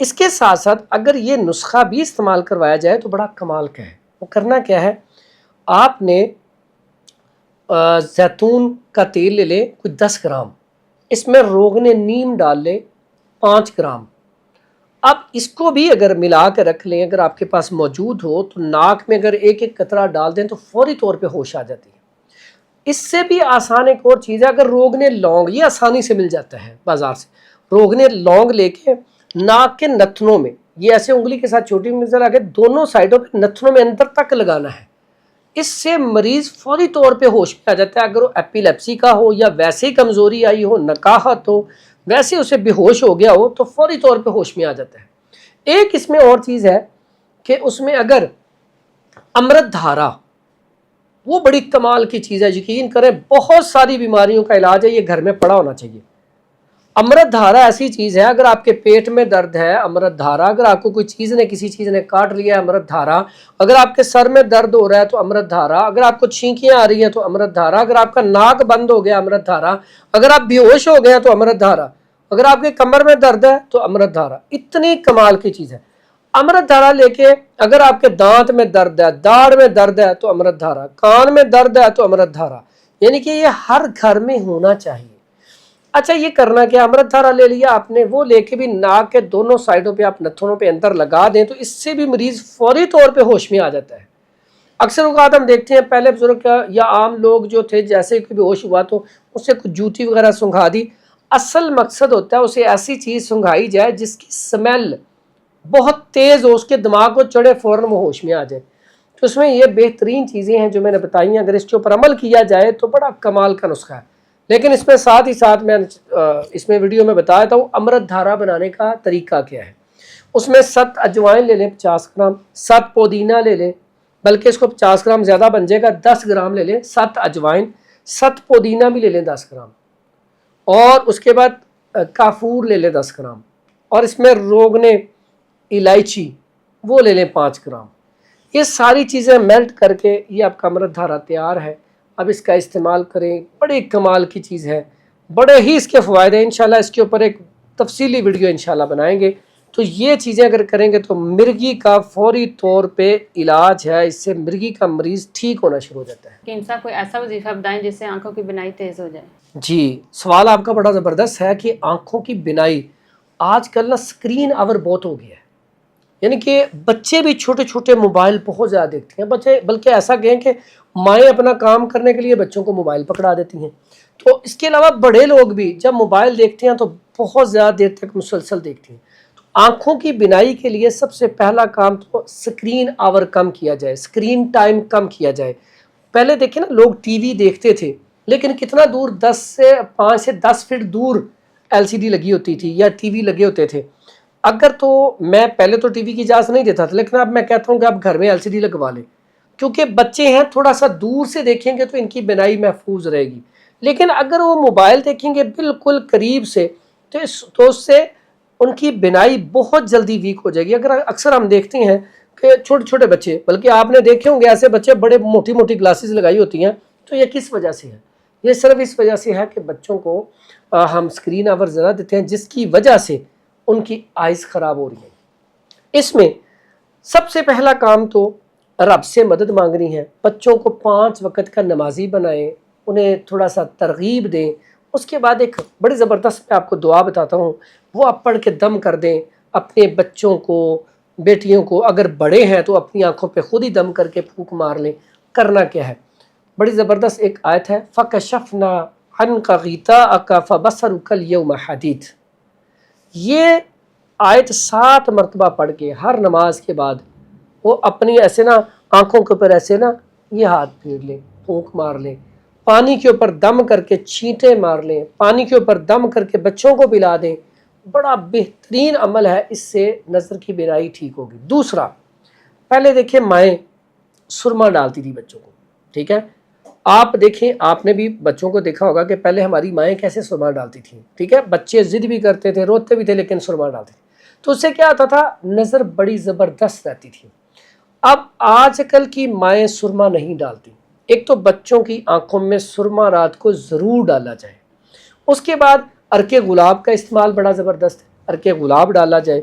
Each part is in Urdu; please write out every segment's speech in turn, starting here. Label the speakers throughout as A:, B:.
A: اس کے ساتھ ساتھ اگر یہ نسخہ بھی استعمال کروایا جائے تو بڑا کمال کا ہے. وہ کرنا کیا ہے، آپ نے زیتون کا تیل لے لیں کوئی 10 گرام، اس میں روغن نیم ڈال لیں 5 گرام. اب اس کو بھی اگر ملا کے رکھ لیں، اگر آپ کے پاس موجود ہو تو ناک میں اگر ایک ایک قطرہ ڈال دیں تو فوری طور پہ ہوش آ جاتی ہے. اس سے بھی آسان ایک اور چیز ہے، اگر روغن لونگ، یہ آسانی سے مل جاتا ہے بازار سے، روغن لونگ لے کے ناک کے نتنوں میں، یہ ایسے انگلی کے ساتھ چھوٹی نظر آگے دونوں سائڈوں پہ نتنوں میں اندر تک لگانا ہے. اس سے مریض فوری طور پہ ہوش میں آ جاتا ہے. اگر وہ ایپیلیپسی کا ہو یا ویسے ہی کمزوری آئی ہو، نکاہت ہو، ویسے اسے بے ہوش ہو گیا ہو تو فوری طور پہ ہوش میں آ جاتا ہے. ایک اس میں اور چیز ہے کہ اس میں اگر امرت دھارا، وہ بڑی کمال کی چیز ہے، یقین کریں بہت ساری بیماریوں کا علاج ہے، یہ گھر میں پڑا ہونا چاہیے. امرت دھارا ایسی چیز ہے، اگر آپ کے پیٹ میں درد ہے امرت دھارا، اگر آپ کو کوئی چیز نے کسی چیز نے کاٹ لیا ہے امرت دھارا، اگر آپ کے سر میں درد ہو رہا ہے تو امرت دھارا، اگر آپ کو چھینکیاں آ رہی ہیں تو امرت دھارا، اگر آپ کا ناک بند ہو گیا امرت دھارا، اگر آپ بے ہوش ہو گئے تو امرت دھارا، اگر آپ کے کمر میں درد ہے تو امرت دھارا. اتنی کمال کی چیز ہے. امرت دھارا لے کے اگر آپ کے دانت میں درد ہے، داڑھ میں درد ہے تو امرت دھارا، کان میں درد ہے تو امرت دھارا، یعنی کہ یہ ہر گھر میں ہونا چاہیے. اچھا یہ کرنا کیا، امرت دھارا لے لیا آپ نے، وہ لے کے بھی ناک کے دونوں سائڈوں پہ آپ نتھنوں پہ اندر لگا دیں تو اس سے بھی مریض فوری طور پہ ہوش میں آ جاتا ہے. اکثر اوقات ہم دیکھتے ہیں پہلے بزرگ کا یا عام لوگ جو تھے، جیسے کہ بے ہوش ہوا تو اسے کچھ جوتی وغیرہ سنگھا دی. اصل مقصد ہوتا ہے اسے ایسی چیز سنگھائی جائے جس کی سمیل بہت تیز ہو، اس کے دماغ کو چڑھے، فوراً وہ ہوش میں آ جائے. تو اس میں یہ بہترین چیزیں ہیں جو میں نے بتائی ہیں، اگر اس کے اوپر عمل کیا جائے تو بڑا کمال کا نسخہ ہے. لیکن اس میں ساتھ ہی ساتھ میں اس میں ویڈیو میں بتایا تھا امرت دھارا بنانے کا طریقہ کیا ہے. اس میں 7 اجوائن لے لیں 50 گرام، 7 پودینہ لے لیں، بلکہ اس کو 50 گرام زیادہ بن جائے گا، 10 گرام لے لیں 7 اجوائن، 7 پودینہ بھی لے لیں 10 گرام، اور اس کے بعد کافور لے لیں 10 گرام، اور اس میں روغن الائچی وہ لے لیں 5 گرام. یہ ساری چیزیں میلٹ کر کے یہ آپ کا امرت دھارا تیار ہے. اب اس کا استعمال کریں، بڑی کمال کی چیز ہے، بڑے ہی اس کے فوائد ہیں. انشاءاللہ اس کے اوپر ایک تفصیلی ویڈیو انشاءاللہ بنائیں گے. تو یہ چیزیں اگر کریں گے تو مرگی کا فوری طور پہ علاج ہے، اس سے مرگی کا مریض ٹھیک ہونا شروع ہو جاتا ہے.
B: کہ انسان کوئی ایسا وظیفہ بتائیں جس سے آنکھوں کی بینائی تیز ہو جائے.
A: جی سوال آپ کا بڑا زبردست ہے کہ آنکھوں کی بینائی آج کل نا اسکرین آور بہت ہو گیا ہے، یعنی کہ بچے بھی چھوٹے چھوٹے موبائل بہت زیادہ دیکھتے ہیں. بچے بلکہ ایسا کہیں کہ مائیں اپنا کام کرنے کے لیے بچوں کو موبائل پکڑا دیتی ہیں. تو اس کے علاوہ بڑے لوگ بھی جب موبائل دیکھتے ہیں تو بہت زیادہ دیر تک مسلسل دیکھتے ہیں. تو آنکھوں کی بینائی کے لیے سب سے پہلا کام تو اسکرین آور کم کیا جائے، اسکرین ٹائم کم کیا جائے. پہلے دیکھیں نا لوگ ٹی وی دیکھتے تھے لیکن کتنا دور، 5 سے 10 فٹ دور ایل سی ڈی لگی ہوتی تھی یا ٹی وی لگے ہوتے تھے. اگر تو میں پہلے تو ٹی وی کی اجازت نہیں دیتا تھا، لیکن اب میں کہتا ہوں کہ آپ گھر میں ایل سی ڈی لگوا لیں، کیونکہ بچے ہیں تھوڑا سا دور سے دیکھیں گے تو ان کی بینائی محفوظ رہے گی. لیکن اگر وہ موبائل دیکھیں گے بالکل قریب سے تو اس سے ان کی بینائی بہت جلدی ویک ہو جائے گی. اکثر ہم دیکھتے ہیں کہ چھوٹے چھوٹے بچے، بلکہ آپ نے دیکھے ہوں گے ایسے بچے بڑے موٹی موٹی گلاسز لگائی ہوتی ہیں. تو یہ کس وجہ سے ہے؟ یہ صرف اس وجہ سے ہے کہ بچوں کو ہم اسکرین آور زیادہ دیتے ہیں، جس کی وجہ سے ان کی آئز خراب ہو رہی ہیں. اس میں سب سے پہلا کام تو رب سے مدد مانگنی ہے. بچوں کو 5 وقت کا نمازی بنائیں، انہیں تھوڑا سا ترغیب دیں. اس کے بعد ایک بڑی زبردست میں آپ کو دعا بتاتا ہوں، وہ آپ پڑھ کے دم کر دیں. اپنے بچوں کو، بیٹیوں کو، اگر بڑے ہیں تو اپنی آنکھوں پہ خود ہی دم کر کے پھونک مار لیں. کرنا کیا ہے، بڑی زبردست ایک آیت ہے، فَكَشَفْنَا عَنْكَ غِطَاءَكَ فَبَصَرُكَ الْيَوْمَ حَدِيدٌ. یہ آیت 7 مرتبہ پڑھ کے ہر نماز کے بعد وہ اپنی ایسے نا آنکھوں کے اوپر ایسے نا یہ ہاتھ پھیر لیں، پھونک مار لیں، پانی کے اوپر دم کر کے چھینٹے مار لیں، پانی کے اوپر دم کر کے بچوں کو پلا دیں. بڑا بہترین عمل ہے، اس سے نظر کی بینائی ٹھیک ہوگی. دوسرا، پہلے دیکھیں مائیں سرما ڈالتی تھی بچوں کو، ٹھیک ہے. آپ دیکھیں، آپ نے بھی بچوں کو دیکھا ہوگا کہ پہلے ہماری مائیں کیسے سرما ڈالتی تھیں، ٹھیک ہے. بچے ضد بھی کرتے تھے، روتے بھی تھے، لیکن سرما ڈالتے تھے. تو اس سے کیا آتا تھا، نظر بڑی زبردست رہتی تھی. اب آج کل کی مائیں سرما نہیں ڈالتی. ایک تو بچوں کی آنکھوں میں سرما رات کو ضرور ڈالا جائے. اس کے بعد عرق گلاب کا استعمال بڑا زبردست ہے، عرق گلاب ڈالا جائے.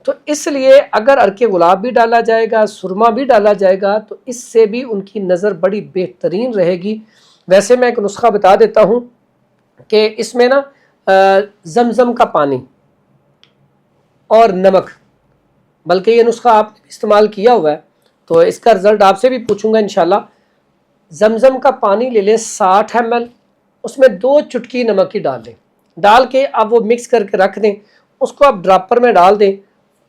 A: تو اس لیے اگر عرق گلاب بھی ڈالا جائے گا، سرما بھی ڈالا جائے گا، تو اس سے بھی ان کی نظر بڑی بہترین رہے گی۔ ویسے میں ایک نسخہ بتا دیتا ہوں کہ اس میں نا زمزم کا پانی اور نمک، بلکہ یہ نسخہ آپ نے استعمال کیا ہوا ہے تو اس کا رزلٹ آپ سے بھی پوچھوں گا انشاءاللہ۔ زمزم کا پانی لے لیں 60 ml، اس میں 2 چٹکی نمک کی ڈال دیں، ڈال کے اب وہ مکس کر کے رکھ دیں، اس کو آپ ڈراپر میں ڈال دیں۔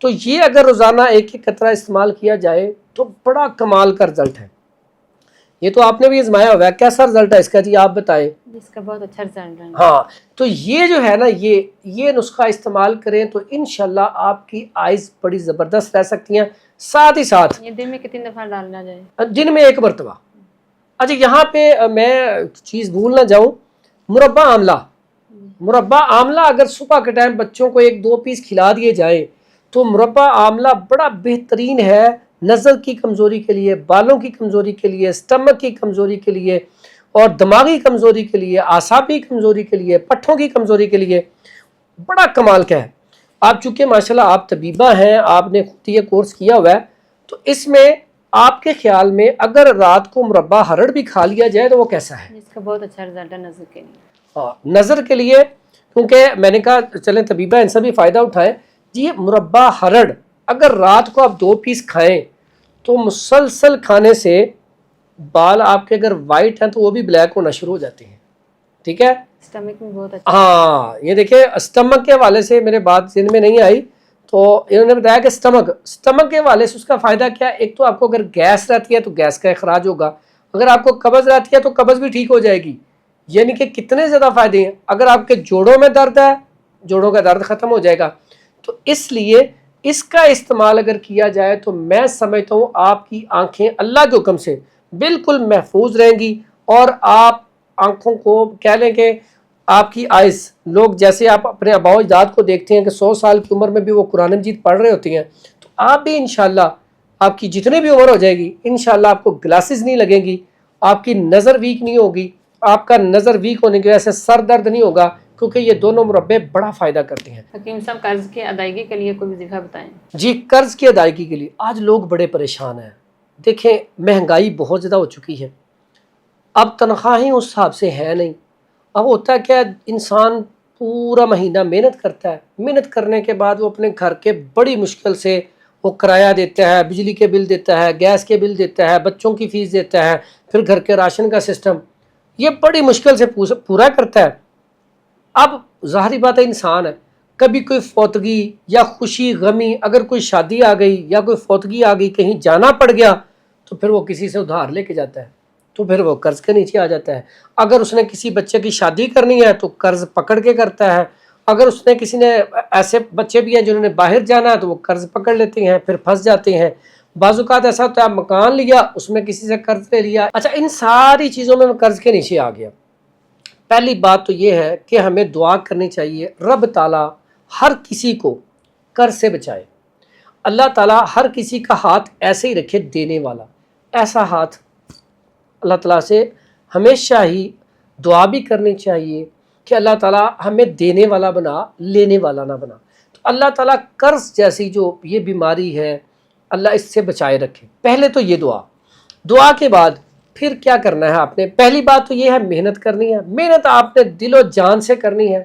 A: تو یہ اگر روزانہ ایک ایک قطرہ استعمال کیا جائے تو بڑا کمال کا رزلٹ ہے۔ یہ تو آپ نے بھی آزمایا ہوا ہے، کیسا رزلٹ ہے اس کا جی آپ بتائیں؟
B: اس کا بہت اچھا رزلٹ ہے۔
A: ہاں تو یہ جو ہے نا یہ نسخہ استعمال کریں تو انشاءاللہ آپ کی آئیز بڑی زبردست رہ سکتی ہیں۔ ساتھ ہی ساتھ
B: یہ دن میں کتنی دفعہ ڈالنا جائے؟
A: دن میں 1 مرتبہ۔ اچھا یہاں پہ میں چیز بھول نہ جاؤں، مربع آملہ، مربع آملہ اگر صبح کے ٹائم بچوں کو 1-2 پیس کھلا دیے جائیں تو مربع آملہ بڑا بہترین ہے نظر کی کمزوری کے لیے، بالوں کی کمزوری کے لیے، سٹمک کی کمزوری کے لیے، اور دماغی کمزوری کے لیے، اعصابی کمزوری کے لیے، پٹھوں کی کمزوری کے لیے بڑا کمال کا ہے۔ آپ چونکہ ماشاءاللہ آپ طبیبہ ہیں، آپ نے خود یہ کورس کیا ہوا ہے، تو اس میں آپ کے خیال میں اگر رات کو مربع ہرڑ بھی کھا لیا جائے تو وہ کیسا ہے؟
B: اس کا بہت اچھا رزلٹ ہے نظر کے لیے۔
A: ہاں نظر کے لیے، کیونکہ میں نے کہا چلیں طبیبہ ان سے بھی فائدہ اٹھائیں جی۔ مربع ہرڑ اگر رات کو آپ 2 پیس کھائیں تو مسلسل کھانے سے بال آپ کے اگر وائٹ ہیں تو وہ بھی بلیک ہونا شروع ہو جاتے ہیں، ٹھیک ہے؟
B: سٹمک میں بہت اچھا۔
A: ہاں یہ دیکھیں اسٹمک کے حوالے سے میرے بات ذہن میں نہیں آئی تو انہوں نے بتایا کہ اسٹمک کے حوالے سے اس کا فائدہ کیا ہے؟ ایک تو آپ کو اگر گیس رہتی ہے تو گیس کا اخراج ہوگا، اگر آپ کو قبض رہتی ہے تو قبض بھی ٹھیک ہو جائے گی۔ یعنی کہ کتنے زیادہ فائدے ہیں۔ اگر آپ کے جوڑوں میں درد ہے، جوڑوں کا درد ختم ہو جائے گا۔ تو اس لیے اس کا استعمال اگر کیا جائے تو میں سمجھتا ہوں آپ کی آنکھیں اللہ کے حکم سے بالکل محفوظ رہیں گی، اور آپ آنکھوں کو کہہ لیں کہ آپ کی آئیز، لوگ جیسے آپ اپنے آباء و اجداد کو دیکھتے ہیں کہ 100 سال کی عمر میں بھی وہ قرآن مجید پڑھ رہے ہوتے ہیں، تو آپ بھی انشاءاللہ آپ کی جتنے بھی عمر ہو جائے گی انشاءاللہ آپ کو گلاسز نہیں لگیں گی، آپ کی نظر ویک نہیں ہوگی، آپ کا نظر ویک ہونے کی وجہ سے سر درد نہیں ہوگا، کیونکہ یہ دونوں مربع بڑا فائدہ کرتے ہیں۔
B: حکیم صاحب قرض کی ادائیگی کے لیے کوئی وظیفہ بتائیں۔
A: جی قرض کی ادائیگی کے لیے آج لوگ بڑے پریشان ہیں۔ دیکھیں مہنگائی بہت زیادہ ہو چکی ہے، اب تنخواہیں اس حساب سے ہیں نہیں۔ اب ہوتا ہے کیا، انسان پورا مہینہ محنت کرتا ہے، محنت کرنے کے بعد وہ اپنے گھر کے بڑی مشکل سے وہ کرایہ دیتا ہے، بجلی کے بل دیتا ہے، گیس کے بل دیتا ہے، بچوں کی فیس دیتا ہے، پھر گھر کے راشن کا سسٹم، یہ بڑی مشکل سے پورا کرتا ہے۔ اب ظاہری بات ہے انسان ہے، کبھی کوئی فوتگی یا خوشی غمی، اگر کوئی شادی آ گئی یا کوئی فوتگی آ گئی، کہیں جانا پڑ گیا، تو پھر وہ کسی سے ادھار لے کے جاتا ہے، تو پھر وہ قرض کے نیچے آ جاتا ہے۔ اگر اس نے کسی بچے کی شادی کرنی ہے تو قرض پکڑ کے کرتا ہے، اگر اس نے کسی نے ایسے بچے بھی ہیں جنہوں نے باہر جانا ہے تو وہ قرض پکڑ لیتے ہیں، پھر پھنس جاتے ہیں۔ بعض اوقات ایسا ہوتا ہے مکان لیا، اس میں کسی سے قرض لے لیا۔ اچھا ان ساری چیزوں میں قرض کے نیچے آ گیا۔ پہلی بات تو یہ ہے کہ ہمیں دعا کرنی چاہیے رب تعالیٰ ہر کسی کو قرض سے بچائے۔ اللہ تعالیٰ ہر کسی کا ہاتھ ایسے ہی رکھے دینے والا، ایسا ہاتھ اللہ تعالیٰ سے ہمیشہ ہی دعا بھی کرنی چاہیے کہ اللہ تعالیٰ ہمیں دینے والا بنا، لینے والا نہ بنا۔ تو اللہ تعالیٰ قرض جیسی جو یہ بیماری ہے اللہ اس سے بچائے رکھے۔ پہلے تو یہ دعا کے بعد پھر کیا کرنا ہے آپ نے؟ پہلی بات تو یہ ہے محنت کرنی ہے، محنت آپ نے دل و جان سے کرنی ہے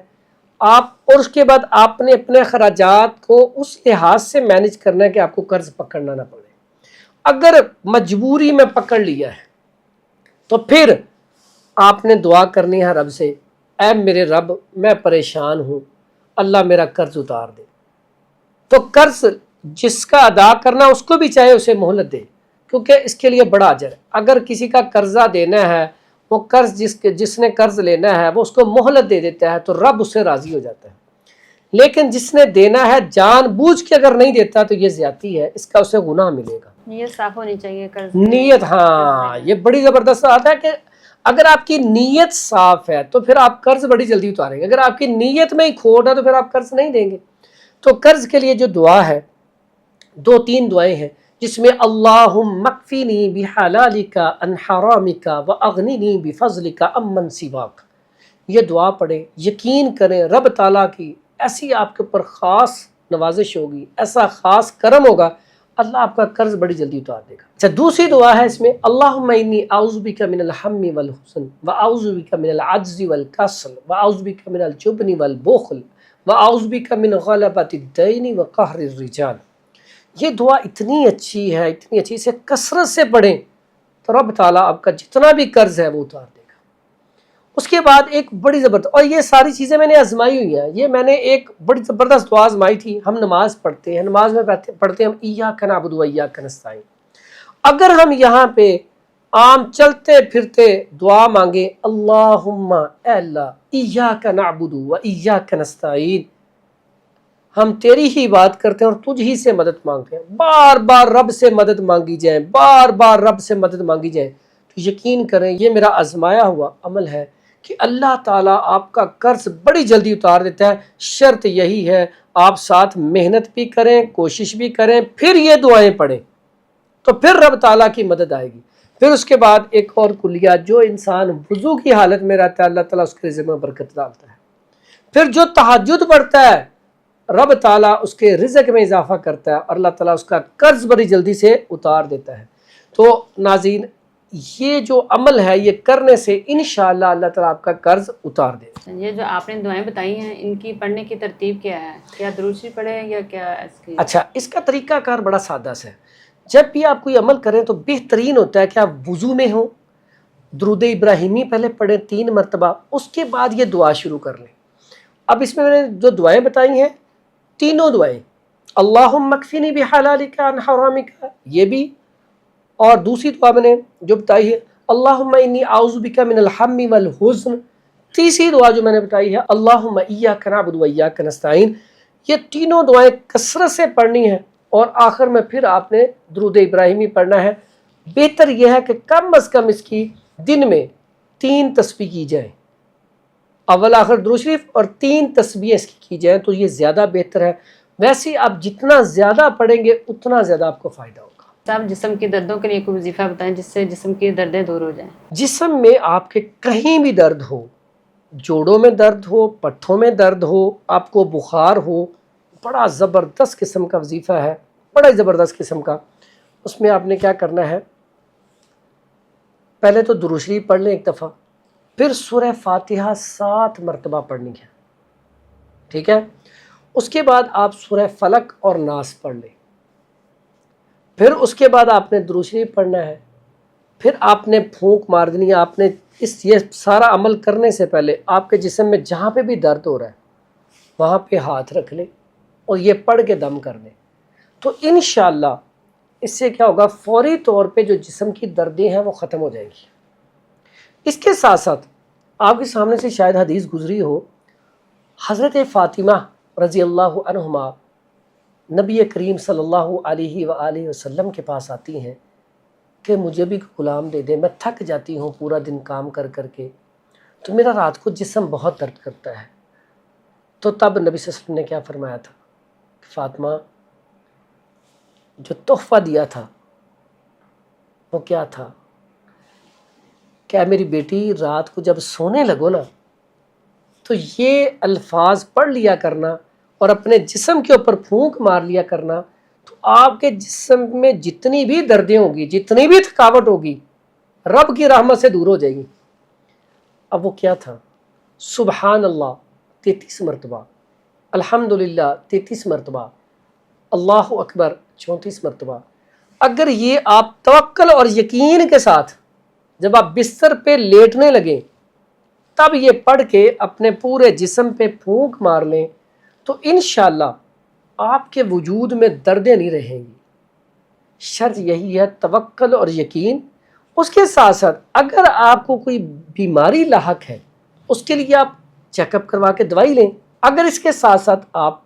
A: آپ، اور اس کے بعد آپ نے اپنے اخراجات کو اس لحاظ سے مینج کرنا ہے کہ آپ کو قرض پکڑنا نہ پڑے۔ اگر مجبوری میں پکڑ لیا ہے تو پھر آپ نے دعا کرنی ہے رب سے، اے میرے رب میں پریشان ہوں، اللہ میرا قرض اتار دے۔ تو قرض جس کا ادا کرنا اس کو بھی چاہے اسے مہلت دے، کیونکہ اس کے لیے بڑا اجر ہے۔ اگر کسی کا قرضہ دینا ہے، وہ قرض جس نے قرض لینا ہے وہ اس کو مہلت دے دیتا ہے تو رب اس سے راضی ہو جاتا ہے، لیکن جس نے دینا ہے جان بوجھ کے اگر نہیں دیتا تو یہ زیادتی ہے، اس کا اسے گناہ ملے گا۔
B: نیت صاف ہونی چاہیے قرض
A: نیت، ہاں یہ بڑی زبردست بات ہے کہ اگر آپ کی نیت صاف ہے تو پھر آپ قرض بڑی جلدی اتاریں گے۔ اگر آپ کی نیت میں ہی کھوٹ ہے تو پھر آپ قرض نہیں دیں گے۔ تو قرض کے لیے جو دعا ہے 2-3 دعائیں ہیں، جس میں اللہم اکفینی بحلالک عن حرامک واغننی بفضلک عمن سواک، یہ دعا پڑھیں، یقین کریں رب تعالیٰ کی ایسی آپ کے اوپر خاص نوازش ہوگی، ایسا خاص کرم ہوگا، اللہ آپ کا قرض بڑی جلدی اتار دے گا۔ اچھا دوسری دعا ہے اس میں، اللہم انی اعوذ بک من الہم والحزن واعوذ بک من العجز والکسل واعوذ بک من الجبن والبخل واعوذ بک من غلبۃ الدین وقہر الرجال۔ یہ دعا اتنی اچھی ہے، اتنی اچھی، اسے کثرت سے پڑھیں تو رب تعالیٰ آپ کا جتنا بھی قرض ہے وہ اتار دے گا۔ اس کے بعد ایک بڑی زبردست، اور یہ ساری چیزیں میں نے آزمائی ہوئی ہیں، یہ میں نے ایک بڑی زبردست دعا آزمائی تھی۔ ہم نماز پڑھتے ہیں، نماز میں پڑھتے ہیں ہم ایاک نعبد و ایاک نستعین۔ اگر ہم یہاں پہ عام چلتے پھرتے دعا مانگیں، اللہم اے اللہ ایاک نعبد و ایاک نستعین، ہم تیری ہی بات کرتے ہیں اور تجھ ہی سے مدد مانگتے ہیں، بار بار رب سے مدد مانگی جائے، بار بار رب سے مدد مانگی جائے، تو یقین کریں یہ میرا آزمایا ہوا عمل ہے کہ اللہ تعالیٰ آپ کا قرض بڑی جلدی اتار دیتا ہے۔ شرط یہی ہے آپ ساتھ محنت بھی کریں، کوشش بھی کریں، پھر یہ دعائیں پڑھیں تو پھر رب تعالیٰ کی مدد آئے گی۔ پھر اس کے بعد ایک اور کلیہ، جو انسان وضو کی حالت میں رہتا ہے اللہ تعالیٰ اس کے رزق میں برکت ڈالتا ہے۔ پھر جو تہجد پڑھتا ہے رب تعالیٰ اس کے رزق میں اضافہ کرتا ہے اور اللہ تعالیٰ اس کا قرض بڑی جلدی سے اتار دیتا ہے۔ تو ناظرین یہ جو عمل ہے یہ کرنے سے انشاءاللہ اللہ تعالیٰ آپ کا قرض اتار دے گا۔
B: یہ جو آپ نے دعائیں بتائی ہیں ان کی پڑھنے کی ترتیب کیا ہے؟ کیا درود شریف پڑھیں یا کیا اس کی؟
A: اچھا اس کا طریقہ کار بڑا سادہ سا ہے۔ جب بھی آپ کوئی عمل کریں تو بہترین ہوتا ہے کہ آپ وضو میں ہوں، درود ابراہیمی پہلے پڑھیں 3 مرتبہ، اس کے بعد یہ دعا شروع کر لیں۔ اب اس میں نے جو دعائیں بتائی ہیں تینوں دعائیں، اللہم اکفنی بحلالک عن حرامک، یہ بھی، اور دوسری دعا میں نے جو بتائی ہے اللہم انی اعوذ بک من الہم والحزن، تیسری دعا جو میں نے بتائی ہے اللہم ایاک نعبد و ایاک نستعین۔ یہ تینوں دعائیں کثرت سے پڑھنی ہیں اور آخر میں پھر آپ نے درود ابراہیمی پڑھنا ہے۔ بہتر یہ ہے کہ کم از کم اس کی دن میں 3 تسبیح کی جائیں، اول آخر درود شریف اور 3 تسبیح اس کی جائیں تو یہ زیادہ بہتر ہے۔ ویسے آپ جتنا زیادہ پڑھیں گے اتنا زیادہ آپ کو فائدہ ہوگا۔
B: صاحب جسم کی دردوں کے لیے کوئی وظیفہ بتائیں جس سے جسم کی دردیں دور ہو جائیں۔
A: جسم میں آپ کے کہیں بھی درد ہو، جوڑوں میں درد ہو، پٹھوں میں درد ہو، آپ کو بخار ہو، بڑا زبردست قسم کا وظیفہ ہے، بڑا زبردست قسم کا۔ اس میں آپ نے کیا کرنا ہے، پہلے تو درود شریف پڑھ لیں 1 دفعہ، پھر سورہ فاتحہ 7 مرتبہ پڑھنی ہے، ٹھیک ہے؟ اس کے بعد آپ سورہ فلق اور ناس پڑھ لیں، پھر اس کے بعد آپ نے درود شریف پڑھنا ہے، پھر آپ نے پھونک مار دینی ہے۔ آپ نے یہ سارا عمل کرنے سے پہلے آپ کے جسم میں جہاں پہ بھی درد ہو رہا ہے وہاں پہ ہاتھ رکھ لیں اور یہ پڑھ کے دم کر دیں، تو انشاءاللہ اس سے کیا ہوگا، فوری طور پہ جو جسم کی دردیں ہیں وہ ختم ہو جائیں گی۔ اس کے ساتھ ساتھ آپ کے سامنے سے شاید حدیث گزری ہو، حضرت فاطمہ رضی اللہ عنہما نبی کریم صلی اللہ علیہ وآلہ وسلم کے پاس آتی ہیں کہ مجھے بھی غلام دے دے، میں تھک جاتی ہوں پورا دن کام کر کر کے، تو میرا رات کو جسم بہت درد کرتا ہے۔ تو تب نبی صلی اللہ علیہ وسلم نے کیا فرمایا تھا کہ فاطمہ جو تحفہ دیا تھا وہ کیا تھا، کیا میری بیٹی رات کو جب سونے لگو نا تو یہ الفاظ پڑھ لیا کرنا اور اپنے جسم کے اوپر پھونک مار لیا کرنا، تو آپ کے جسم میں جتنی بھی دردیں ہوگی، جتنی بھی تھکاوٹ ہوگی، رب کی رحمت سے دور ہو جائے گی۔ اب وہ کیا تھا، سبحان اللہ 33 مرتبہ، الحمدللہ 33 مرتبہ، اللہ اکبر 34 مرتبہ۔ اگر یہ آپ توکل اور یقین کے ساتھ جب آپ بستر پہ لیٹنے لگیں تب یہ پڑھ کے اپنے پورے جسم پہ پھونک مار لیں تو انشاءاللہ آپ کے وجود میں دردیں نہیں رہیں گی۔ شرط یہی ہے توکل اور یقین۔ اس کے ساتھ ساتھ اگر آپ کو کوئی بیماری لاحق ہے اس کے لیے آپ چیک اپ کروا کے دوائی لیں۔ اگر اس کے ساتھ ساتھ آپ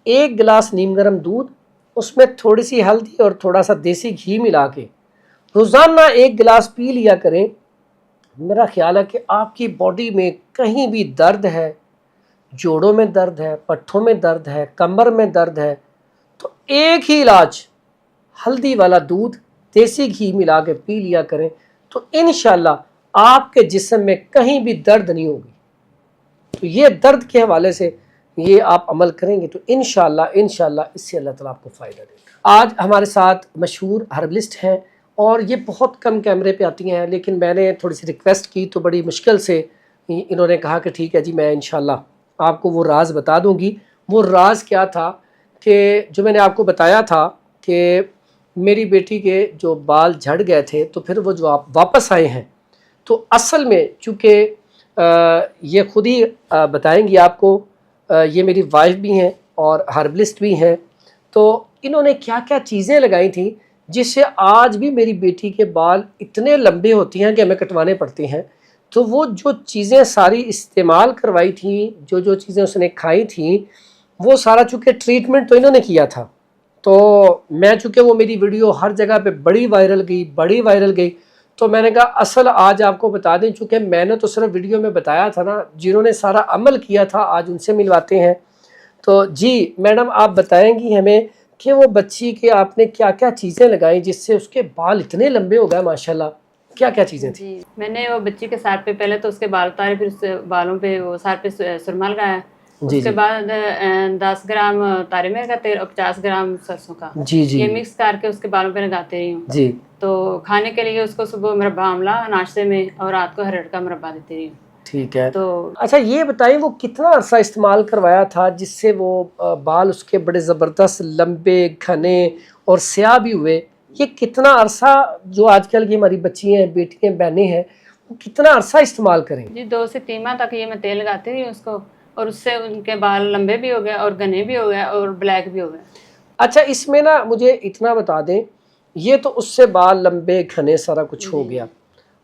A: 1 گلاس نیم گرم دودھ، اس میں تھوڑی سی ہلدی اور تھوڑا سا دیسی گھی ملا کے روزانہ 1 گلاس پی لیا کریں، میرا خیال ہے کہ آپ کی باڈی میں کہیں بھی درد ہے، جوڑوں میں درد ہے، پٹھوں میں درد ہے، کمر میں درد ہے، تو ایک ہی علاج، ہلدی والا دودھ دیسی گھی ملا کے پی لیا کریں تو انشاءاللہ آپ کے جسم میں کہیں بھی درد نہیں ہوگی۔ تو یہ درد کے حوالے سے یہ آپ عمل کریں گے تو انشاءاللہ اس سے اللہ تعالیٰ آپ کو فائدہ دے گا۔ آج ہمارے ساتھ مشہور ہربلسٹ ہیں اور یہ بہت کم کیمرے پہ آتی ہیں، لیکن میں نے تھوڑی سی ریکویسٹ کی تو بڑی مشکل سے انہوں نے کہا کہ ٹھیک ہے جی، میں انشاءاللہ آپ کو وہ راز بتا دوں گی۔ وہ راز کیا تھا کہ جو میں نے آپ کو بتایا تھا کہ میری بیٹی کے جو بال جھڑ گئے تھے تو پھر وہ جو آپ واپس آئے ہیں، تو اصل میں چونکہ یہ خود ہی بتائیں گی آپ کو، یہ میری وائف بھی ہیں اور ہربلسٹ بھی ہیں، تو انہوں نے کیا کیا چیزیں لگائی تھیں جس سے آج بھی میری بیٹی کے بال اتنے لمبے ہوتی ہیں کہ ہمیں کٹوانے پڑتے ہیں۔ تو وہ جو چیزیں ساری استعمال کروائی تھیں، جو چیزیں اس نے کھائی تھیں، وہ سارا چونکہ ٹریٹمنٹ تو انہوں نے کیا تھا، تو میں چونکہ وہ میری ویڈیو ہر جگہ پہ بڑی وائرل گئی تو میں نے کہا اصل آج آپ کو بتا دیں، چونکہ میں نے تو صرف ویڈیو میں بتایا تھا نا، جنہوں نے سارا عمل کیا تھا آج ان سے ملواتے ہیں۔ تو جی میڈم، آپ بتائیں گی ہمیں کہ وہ بچی کے آپ نے کیا کیا چیزیں لگائیں جس سے اس کے بال اتنے لمبے ہو گئے ماشاءاللہ، کیا کیا چیزیں تھیں؟
B: جی میں نے وہ بچی کے سر پہ پہلے تو اس کے بال اتارے، پھر اس سے بالوں پہ وہ سر پہ سرما لگایا،
A: جی
B: اس کے
A: جی
B: بعد 10 گرام تارے میر کا تیل اور 50 گرام سرسوں کا،
A: جی جی
B: یہ مکس کر کے اس کے بالوں پہ لگاتے رہی ہوں۔
A: جی
B: تو کھانے کے لیے اس کو صبح مربع آملہ ناشتے میں اور رات کو ہرٹ کا مربع دیتی رہی ہوں۔
A: ٹھیک ہے۔
B: تو
A: اچھا یہ بتائیں وہ کتنا عرصہ استعمال کروایا تھا جس سے وہ بال اس کے بڑے زبردست لمبے گھنے اور سیاہ بھی ہوئے؟ یہ کتنا عرصہ، جو آج کل کی ہماری بچی ہیں، بیٹیاں، بہنیں ہیں، وہ کتنا عرصہ استعمال کریں؟
B: جی 2 سے 3 ماہ تک یہ میں تیل لگاتی رہی اس کو، اور اس سے ان کے بال لمبے بھی ہو گئے اور گھنے بھی ہو گئے اور بلیک بھی ہو گئے۔
A: اچھا اس میں نا مجھے اتنا بتا دیں، یہ تو اس سے بال لمبے گھنے سارا کچھ ہو گیا،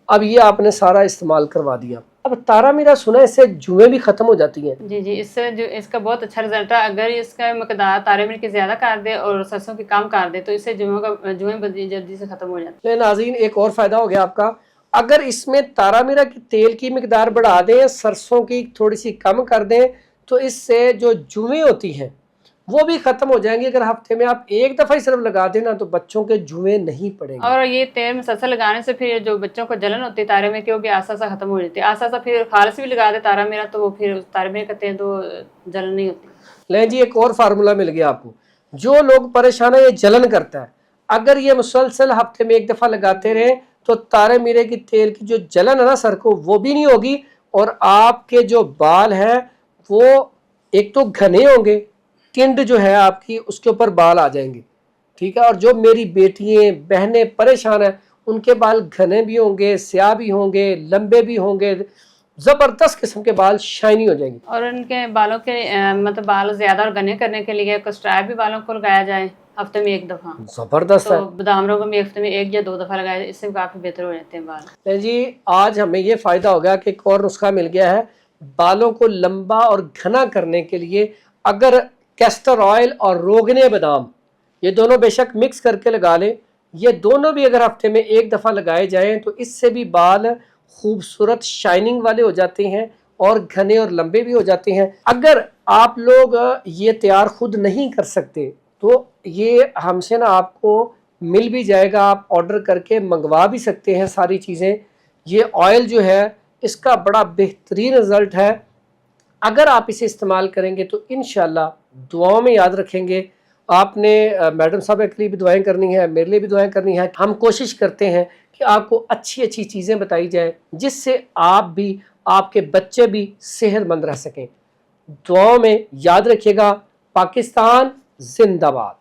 A: اب یہ آپ نے سارا استعمال کروا دیا، اب تارا میرا سنا ہے اس سے جوئیں بھی ختم ہو جاتی ہیں؟
B: جی اس سے جو اس کا بہت اچھا رزلٹ ہے، اگر اس کا مقدار تارے میر کی زیادہ کر دے اور سرسوں کی کم کر دے تو اس سے جوئیں جلدی سے ختم ہو جاتی ہیں۔
A: ناظرین ایک اور فائدہ ہو گیا آپ کا، اگر اس میں تارا میرا کی تیل کی مقدار بڑھا دیں، سرسوں کی تھوڑی سی کم کر دیں، تو اس سے جو جوئیں ہوتی ہیں وہ بھی ختم ہو جائیں گی۔ اگر ہفتے میں آپ ایک دفعہ ہی صرف لگا دیں نا تو بچوں کے جوئیں نہیں پڑیں گے۔
B: اور یہ تیل مسلسل لگانے سے پھر جو بچوں کو جلن ہوتی ہے تارے میر کی، وہ بھی آہستہ آہستہ ختم ہو جاتی ہے۔ آہستہ آہستہ پھر خالص بھی لگا دے تارا میرا تو وہ پھر تارے میر کا تیل تو جلن نہیں ہوتی۔
A: لیں جی ایک اور فارمولا مل گیا آپ کو، جو لوگ پریشان ہیں یہ جلن کرتا ہے، اگر یہ مسلسل ہفتے میں ایک دفعہ لگاتے رہیں تو تارے میرے کی تیل کی جو جلن ہے نا سر کو، وہ بھی نہیں ہوگی، اور آپ کے جو بال ہیں وہ ایک تو گھنے ہوں گے، ٹنڈ جو ہے آپ کی اس کے اوپر بال آ جائیں گے، ٹھیک ہے۔ اور جو میری بیٹیاں بہنیں پریشان ہیں ان کے بال گھنے بھی ہوں گے، سیاہ بھی ہوں گے، لمبے بھی ہوں گے، زبردست قسم کے بال شائنی ہو جائیں گے۔
B: اور ان کے بالوں کے مطلب بال زیادہ اور گھنے کرنے کے لیے کسٹرائب بھی بالوں کو لگایا جائے ہفتے میں ایک دفعہ،
A: زبردست ہے۔
B: تو بادام روغن بھی ہفتے میں 1 یا 2 دفعہ لگایا، اس سے کافی بہتر ہو جاتے ہیں بال۔
A: جی آج ہمیں یہ فائدہ ہو گیا کہ ایک اور نسخہ مل گیا ہے بالوں کو لمبا اور گھنا کرنے کے لیے۔ اگر کیسٹر آئل اور روغن بادام یہ دونوں بے شک مکس کر کے لگا لیں، یہ دونوں بھی اگر ہفتے میں ایک دفعہ لگائے جائیں تو اس سے بھی بال خوبصورت شائننگ والے ہو جاتے ہیں اور گھنے اور لمبے بھی ہو جاتے ہیں۔ اگر آپ لوگ یہ تیار خود نہیں کر سکتے تو یہ ہم سے نا آپ کو مل بھی جائے گا، آپ آرڈر کر کے منگوا بھی سکتے ہیں ساری چیزیں۔ یہ آئل جو ہے اس کا بڑا بہترین رزلٹ ہے، اگر آپ اسے استعمال کریں گے تو انشاءاللہ دعاؤں میں یاد رکھیں گے۔ آپ نے میڈم صاحب کے لیے بھی دعائیں کرنی ہے، میرے لیے بھی دعائیں کرنی ہے۔ ہم کوشش کرتے ہیں کہ آپ کو اچھی اچھی چیزیں بتائی جائیں جس سے آپ بھی، آپ کے بچے بھی صحت مند رہ سکیں۔ دعاؤں میں یاد رکھیے گا۔ پاکستان زندہ باد۔